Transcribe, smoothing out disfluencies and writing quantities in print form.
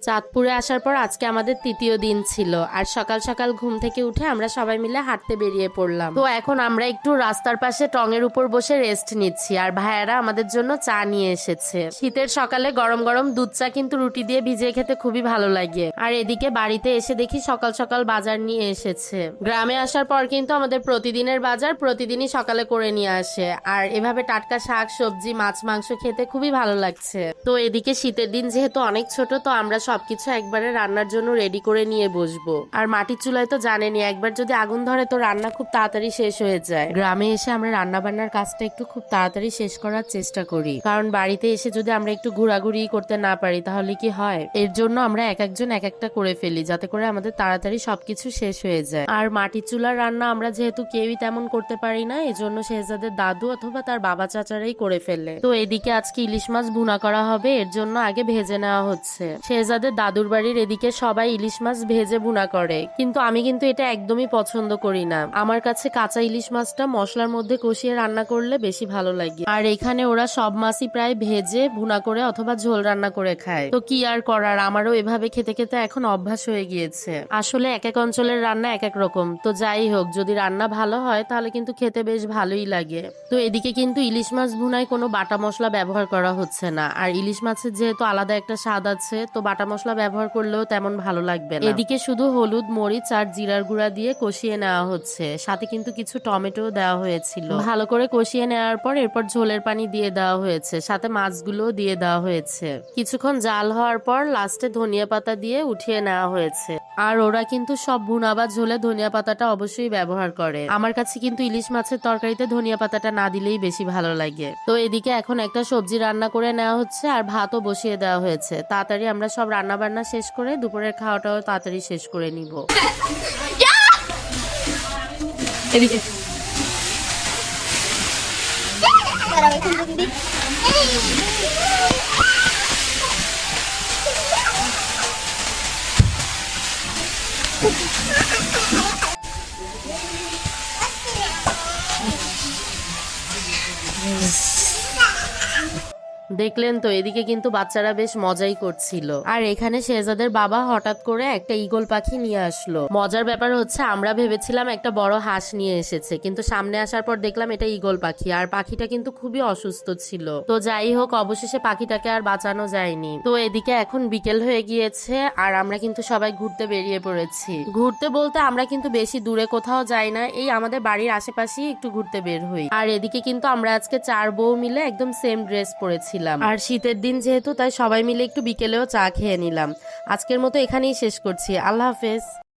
চাঁদপুরে আসার পর আজকে আমাদের তৃতীয় দিন ছিল। আর সকাল সকাল ঘুম থেকে উঠে আমরা সবাই মিলে হাঁটতে বেরিয়ে পড়লাম। তো এখন আমরা একটু রাস্তার পাশে টঙের উপর বসে রেস্ট নিচ্ছি, আর ভাইয়ারা আমাদের জন্য চা নিয়ে এসেছে। শীতের সকালে গরম গরম দুধ চা কিন্তু রুটি দিয়ে ভিজিয়ে খেতে খুবই ভালো লাগে। আর এদিকে বাড়িতে এসে দেখি সকাল সকাল বাজার নিয়ে এসেছে। গ্রামে আসার পর কিন্তু আমাদের প্রতিদিনের বাজার প্রতিদিনই সকালে করে নিয়ে আসে, আর এভাবে টাটকা শাক সবজি মাছ মাংস খেতে খুবই ভালো লাগছে। তো এদিকে শীতের দিন যেহেতু অনেক ছোট, তো আমরা সবকিছু একবারে রান্নার জন্য রেডি করে নিয়ে বসবো। আর মাটির চুলায় তো জানেনি, একবার যদি আগুন ধরে তো রান্না খুব তাড়াতাড়ি শেষ হয়ে যায়। গ্রামে এসে আমরা রান্না বান্নার কাজটা একটু খুব তাড়াতাড়ি শেষ করার চেষ্টা করি, কারণ বাড়িতে এসে যদি আমরা একটু ঘোরাঘুরি করতে না পারি তাহলে কি হয়। এর জন্য আমরা এক একজন এক একটা করে ফেলি, যাতে করে আমাদের তাড়াতাড়ি সবকিছু শেষ হয়ে যায়। আর মাটির চুলার রান্না আমরা যেহেতু কেউই তেমন করতে পারি না, এজন্য শেহজাদের দাদু অথবা তার বাবা চাচারাই করে ফেলে। তো এদিকে আজকে ইলিশ মাছ ভুনা করা হবে, এর জন্য আগে ভেজে নেওয়া হচ্ছে। শেহজাদের দাদুর বাড়ির এদিকে সবাই ইলিশ মাছ ভেজে ভুনা করে, কিন্তু আমি কিন্তু এটা একদমই পছন্দ করি না। আমার কাছে কাঁচা ইলিশ মাছটা মশলার মধ্যে কষিয়ে রান্না করলে বেশি ভালো লাগে। আর এখানে ওরা সব মাছই প্রায় ভেজে ভুনা করে অথবা ঝোল রান্না করে খায়। তো কি আর করার, আমারও এভাবে খেতে খেতে এখন অভ্যাস হয়ে গিয়েছে। আসলে এক এক অঞ্চলের রান্না এক এক রকম। তো যাই হোক, যদি রান্না ভালো হয় তাহলে কিন্তু খেতে বেশ ভালোই লাগে। তো এদিকে কিন্তু ইলিশ মাছ ভুনায় কোনো বাটা মশলা ব্যবহার করা হচ্ছে না। আর ইলিশ মাছের যেহেতু আলাদা একটা স্বাদ আছে, তো বাটা মশলা ব্যবহার করলেও তেমন ভালো লাগবে না। এদিকে শুধু হলুদ মরিচ আর জিরার গুঁড়া দিয়ে কষিয়ে নেওয়া হচ্ছে, সাথে কিন্তু কিছু টমেটো দেওয়া হয়েছিল। ভালো করে কষিয়ে নেওয়ার পর এরপর ঝোলের পানি দিয়ে দেওয়া হয়েছে, সাথে মাছগুলো দিয়ে দেওয়া হয়েছে। কিছুক্ষণ জাল হওয়ার পর লাস্টে ধনিয়া পাতা দিয়ে উঠিয়ে নেওয়া হয়েছে। আর ওরা কিন্তু সব ভুনা বা ঝোলে ধনিয়া পাতাটা অবশ্যই ব্যবহার করে। আমার কাছে কিন্তু ইলিশ মাছের তরকারিতে ধনিয়া পাতাটা না দিলেই বেশি ভালো লাগে। তো এদিকে এখন একটা সবজি রান্না করে নেওয়া হচ্ছে, আর ভাতও বসিয়ে দেওয়া হয়েছে। তাড়াতাড়ি আমরা সব রান্না বান্না শেষ করে দুপুরের খাওয়াটাও তাড়াতাড়ি শেষ করে নিব। এদিকে দেখলেন তো, এদিকে কিন্তু বাচ্চারা বেশ মজাই করছিল। আর এখানে শেহজাদের বাবা হঠাৎ করে একটা ঈগল পাখি নিয়ে আসলো। মজার ব্যাপার হচ্ছে, আমরা ভেবেছিলাম একটা বড় হাঁস নিয়ে এসেছে, কিন্তু সামনে আসার পর দেখলাম এটা ঈগল পাখি। আর পাখিটা কিন্তু খুবই অসুস্থ ছিল। তো যাই হোক, অবশেষে পাখিটাকে আর বাঁচানো যায়নি। তো এদিকে এখন বিকেল হয়ে গিয়েছে, আর আমরা কিন্তু সবাই ঘুরতে বেরিয়ে পড়েছি। ঘুরতে বলতে আমরা কিন্তু বেশি দূরে কোথাও যাই না, এই আমাদের বাড়ির আশেপাশেই একটু ঘুরতে বের হই। আর এদিকে কিন্তু আমরা আজকে 4 বউ মিলে একদম সেম ড্রেস পরেছি। আর শীতের দিন যেহেতু, তাই সবাই মিলে একটু বিকেলেও চা খেয়ে নিলাম। আজকের মতো এখানেই শেষ করছি। আল্লাহ হাফেজ।